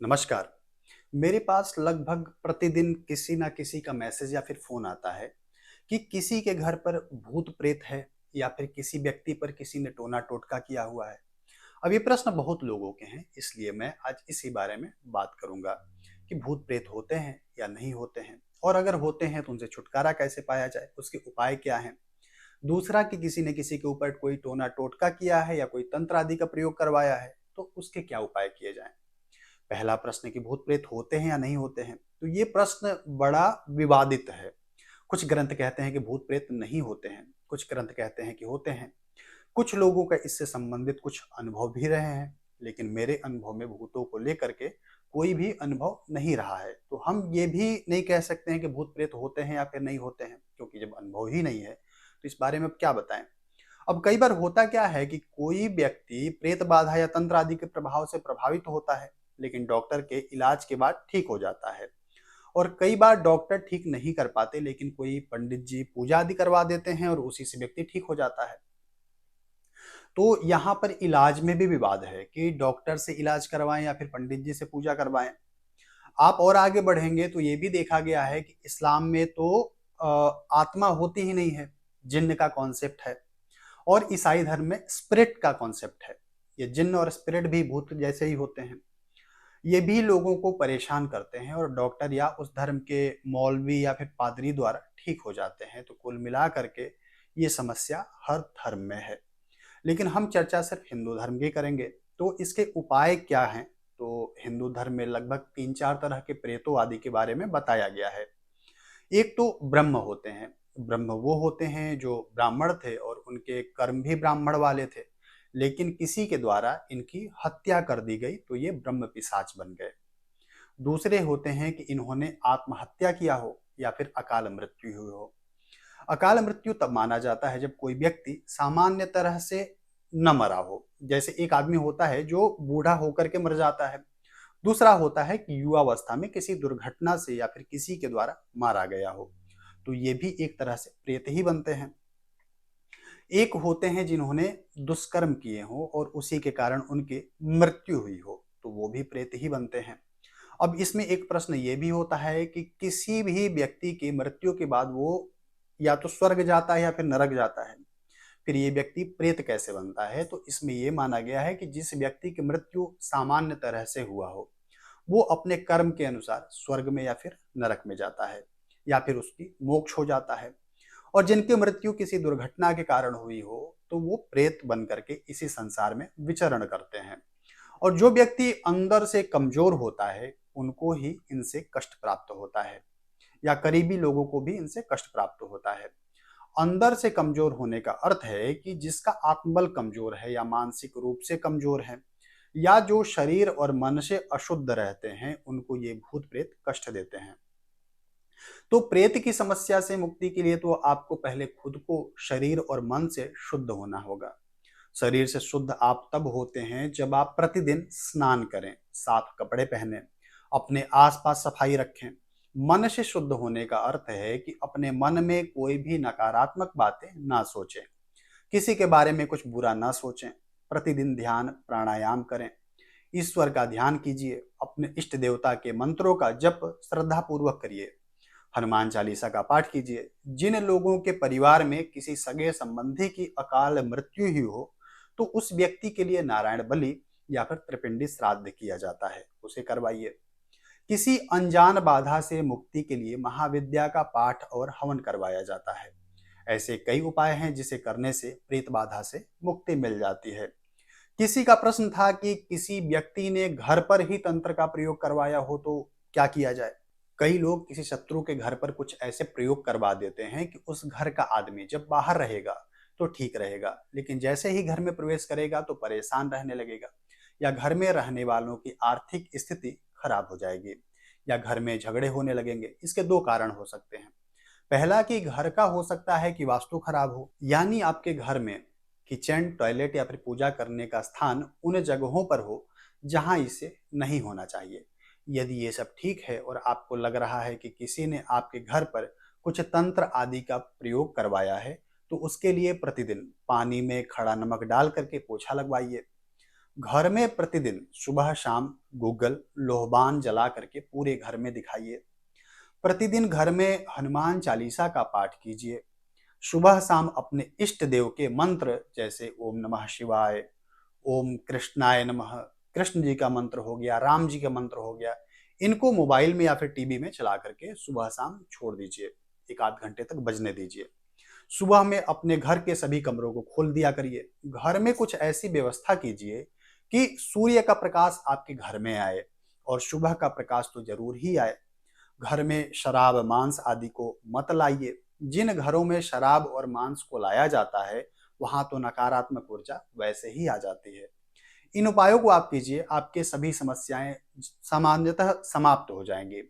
नमस्कार। मेरे पास लगभग प्रतिदिन किसी ना किसी का मैसेज या फिर फ़ोन आता है कि किसी के घर पर भूत-प्रेत है या फिर किसी व्यक्ति पर किसी ने टोना-टोटका किया हुआ है। अब ये प्रश्न बहुत लोगों के हैं, इसलिए मैं आज इसी बारे में बात करूँगा कि भूत-प्रेत होते हैं या नहीं होते हैं? और अगर होते हैं तो उनसे छुटकारा कैसे पाया जाए? उसके उपाय क्या हैं? दूसरा कि किसी ने किसी के ऊपर कोई टोना-टोटका किया है या कोई तंत्र आदि का प्रयोग करवाया है, तो उसके क्या उपाय किए जाएँ? पहला प्रश्न कि भूत प्रेत होते हैं या नहीं होते हैं, तो ये प्रश्न बड़ा विवादित है। कुछ ग्रंथ कहते हैं कि भूत प्रेत नहीं होते हैं, कुछ ग्रंथ कहते हैं कि होते हैं। कुछ लोगों का इससे संबंधित कुछ अनुभव भी रहे हैं, लेकिन मेरे अनुभव में भूतों को लेकर के कोई भी अनुभव नहीं रहा है। तो हम ये भी नहीं कह सकते हैं कि भूत प्रेत होते हैं या फिर नहीं होते हैं, क्योंकि जब अनुभव ही नहीं है तो इस बारे में अब क्या बताएं। अब कई बार होता क्या है कि कोई व्यक्ति प्रेत बाधा या तंत्र आदि के प्रभाव से प्रभावित होता है, लेकिन डॉक्टर के इलाज के बाद ठीक हो जाता है। और कई बार डॉक्टर ठीक नहीं कर पाते, लेकिन कोई पंडित जी पूजा आदि करवा देते हैं और उसी से व्यक्ति ठीक हो जाता है। तो यहाँ पर इलाज में भी विवाद है कि डॉक्टर से इलाज करवाएं या फिर पंडित जी से पूजा करवाएं। आप और आगे बढ़ेंगे तो ये भी देखा गया है कि इस्लाम में तो अ, आत्मा होती ही नहीं है, जिन्न का कॉन्सेप्ट है। और ईसाई धर्म में स्पिरिट का कॉन्सेप्ट है। ये जिन्न और स्पिरिट भी भूत जैसे ही होते हैं। ये भी लोगों को परेशान करते हैं और डॉक्टर या उस धर्म के मौलवी या फिर पादरी द्वारा ठीक हो जाते हैं। तो कुल मिला करके ये समस्या हर धर्म में है, लेकिन हम चर्चा सिर्फ हिंदू धर्म की करेंगे। तो इसके उपाय क्या हैं? तो हिंदू धर्म में लगभग 3-4 तरह के प्रेतों आदि के बारे में बताया गया है। एक तो ब्रह्म होते हैं। ब्रह्म वो होते हैं जो ब्राह्मण थे और उनके कर्म भी ब्राह्मण वाले थे, लेकिन किसी के द्वारा इनकी हत्या कर दी गई तो ये ब्रह्म पिशाच बन गए। दूसरे होते हैं कि इन्होंने आत्महत्या किया हो या फिर अकाल मृत्यु हुई हो। अकाल मृत्यु तब माना जाता है जब कोई व्यक्ति सामान्य तरह से न मरा हो। जैसे एक आदमी होता है जो बूढ़ा होकर के मर जाता है। दूसरा होता है कि युवावस्था में किसी दुर्घटना से या फिर किसी के द्वारा मारा गया हो। तो ये भी एक तरह से प्रेत ही बनते हैं। एक होते हैं जिन्होंने दुष्कर्म किए हो और उसी के कारण उनकी मृत्यु हुई हो, तो वो भी प्रेत ही बनते हैं। अब इसमें एक प्रश्न ये भी होता है कि किसी भी व्यक्ति की मृत्यु के बाद वो या तो स्वर्ग जाता है या फिर नरक जाता है, फिर ये व्यक्ति प्रेत कैसे बनता है? तो इसमें ये माना गया है कि जिस व्यक्ति की मृत्यु सामान्य तरह से हुआ हो, वो अपने कर्म के अनुसार स्वर्ग में या फिर नरक में जाता है, या फिर उसकी मोक्ष हो जाता है। और जिनकी मृत्यु किसी दुर्घटना के कारण हुई हो, तो वो प्रेत बन करके इसी संसार में विचरण करते हैं। और जो व्यक्ति अंदर से कमजोर होता है, उनको ही इनसे कष्ट प्राप्त होता है, या करीबी लोगों को भी इनसे कष्ट प्राप्त होता है। अंदर से कमजोर होने का अर्थ है कि जिसका आत्मबल कमजोर है या मानसिक रूप से कमजोर है, या जो शरीर और मन से अशुद्ध रहते हैं, उनको ये भूत प्रेत कष्ट देते हैं। तो प्रेत की समस्या से मुक्ति के लिए तो आपको पहले खुद को शरीर और मन से शुद्ध होना होगा। शरीर से शुद्ध आप तब होते हैं जब आप प्रतिदिन स्नान करें, साफ कपड़े पहने, अपने आसपास सफाई रखें। मन से शुद्ध होने का अर्थ है कि अपने मन में कोई भी नकारात्मक बातें ना सोचें, किसी के बारे में कुछ बुरा ना सोचें। प्रतिदिन ध्यान प्राणायाम करें, ईश्वर का ध्यान कीजिए, अपने इष्ट देवता के मंत्रों का जप श्रद्धा पूर्वक करिए, हनुमान चालीसा का पाठ कीजिए। जिन लोगों के परिवार में किसी सगे संबंधी की अकाल मृत्यु ही हो, तो उस व्यक्ति के लिए नारायण बलि या फिर त्रिपिंडी श्राद्ध किया जाता है, उसे करवाइए। किसी अनजान बाधा से मुक्ति के लिए महाविद्या का पाठ और हवन करवाया जाता है। ऐसे कई उपाय हैं जिसे करने से प्रेत बाधा से मुक्ति मिल जाती है। किसी का प्रश्न था कि किसी व्यक्ति ने घर पर ही तंत्र का प्रयोग करवाया हो तो क्या किया जाए। कई लोग किसी शत्रु के घर पर कुछ ऐसे प्रयोग करवा देते हैं कि उस घर का आदमी जब बाहर रहेगा तो ठीक रहेगा, लेकिन जैसे ही घर में प्रवेश करेगा तो परेशान रहने लगेगा, या घर में रहने वालों की आर्थिक स्थिति खराब हो जाएगी, या घर में झगड़े होने लगेंगे। इसके दो कारण हो सकते हैं। पहला कि घर का हो सकता है कि वास्तु खराब हो, यानी आपके घर में किचन, टॉयलेट या फिर पूजा करने का स्थान उन जगहों पर हो जहां इसे नहीं होना चाहिए। यदि ये सब ठीक है और आपको लग रहा है कि किसी ने आपके घर पर कुछ तंत्र आदि का प्रयोग करवाया है, तो उसके लिए प्रतिदिन पानी में खड़ा नमक डाल करके पोछा लगवाइए। घर में प्रतिदिन सुबह शाम गूगल लोहबान जला करके पूरे घर में दिखाइए। प्रतिदिन घर में हनुमान चालीसा का पाठ कीजिए। सुबह शाम अपने इष्ट देव के मंत्र जैसे ओम नमः शिवाय, ओम कृष्णाय नमः, कृष्ण जी का मंत्र हो गया, राम जी का मंत्र हो गया, इनको मोबाइल में या फिर टीवी में चला करके सुबह शाम छोड़ दीजिए। एक आध घंटे तक बजने दीजिए। सुबह में अपने घर के सभी कमरों को खोल दिया करिए। घर में कुछ ऐसी व्यवस्था कीजिए कि सूर्य का प्रकाश आपके घर में आए, और सुबह का प्रकाश तो जरूर ही आए। घर में शराब मांस आदि को मत लाइए। जिन घरों में शराब और मांस को लाया जाता है वहां तो नकारात्मक ऊर्जा वैसे ही आ जाती है। इन उपायों को आप कीजिए, आपके सभी समस्याएं सामान्यतः समाप्त हो जाएंगी।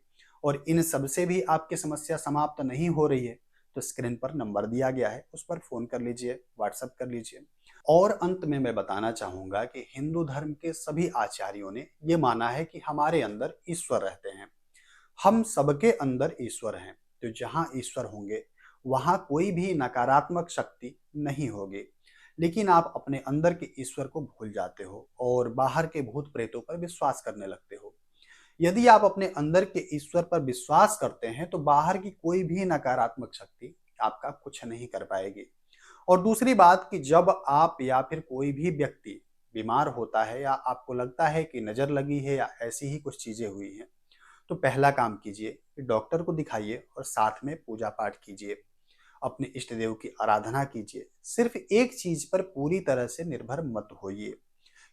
और इन सब से भी आपकी समस्या समाप्त नहीं हो रही है तो स्क्रीन पर नंबर दिया गया है, उस पर फोन कर लीजिए, व्हाट्सएप कर लीजिए। और अंत में मैं बताना चाहूंगा कि हिंदू धर्म के सभी आचार्यों ने ये माना है कि हमारे अंदर ईश्वर रहते हैं। हम सबके अंदर ईश्वर हैं, तो जहां ईश्वर होंगे वहां कोई भी नकारात्मक शक्ति नहीं होगी। लेकिन आप अपने अंदर के ईश्वर को भूल जाते हो और बाहर के भूत प्रेतों पर विश्वास करने लगते हो। यदि आप अपने अंदर के ईश्वर पर विश्वास करते हैं तो बाहर की कोई भी नकारात्मक शक्ति आपका कुछ नहीं कर पाएगी। और दूसरी बात कि जब आप या फिर कोई भी व्यक्ति बीमार होता है या आपको लगता है कि नजर लगी है या ऐसी ही कुछ चीजें हुई हैं, तो पहला काम कीजिए कि डॉक्टर को दिखाइए और साथ में पूजा पाठ कीजिए। अपने इष्ट देव की आराधना कीजिए। सिर्फ एक चीज पर पूरी तरह से निर्भर मत होइए,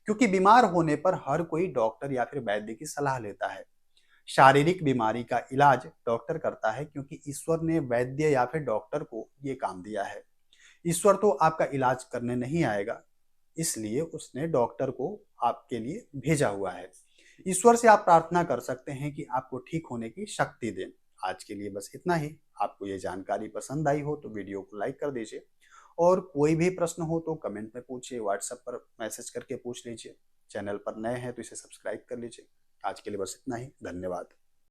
क्योंकि बीमार होने पर हर कोई डॉक्टर या फिर वैद्य की सलाह लेता है। शारीरिक बीमारी का इलाज डॉक्टर करता है, क्योंकि ईश्वर ने वैद्य या फिर डॉक्टर को ये काम दिया है। ईश्वर तो आपका इलाज करने नहीं आएगा, इसलिए उसने डॉक्टर को आपके लिए भेजा हुआ है। ईश्वर से आप प्रार्थना कर सकते हैं कि आपको ठीक होने की शक्ति दें। आज के लिए बस इतना ही। आपको ये जानकारी पसंद आई हो तो वीडियो को लाइक कर दीजिए, और कोई भी प्रश्न हो तो कमेंट में पूछिए, व्हाट्सएप पर मैसेज करके पूछ लीजिए। चैनल पर नए हैं तो इसे सब्सक्राइब कर लीजिए। आज के लिए बस इतना ही। धन्यवाद।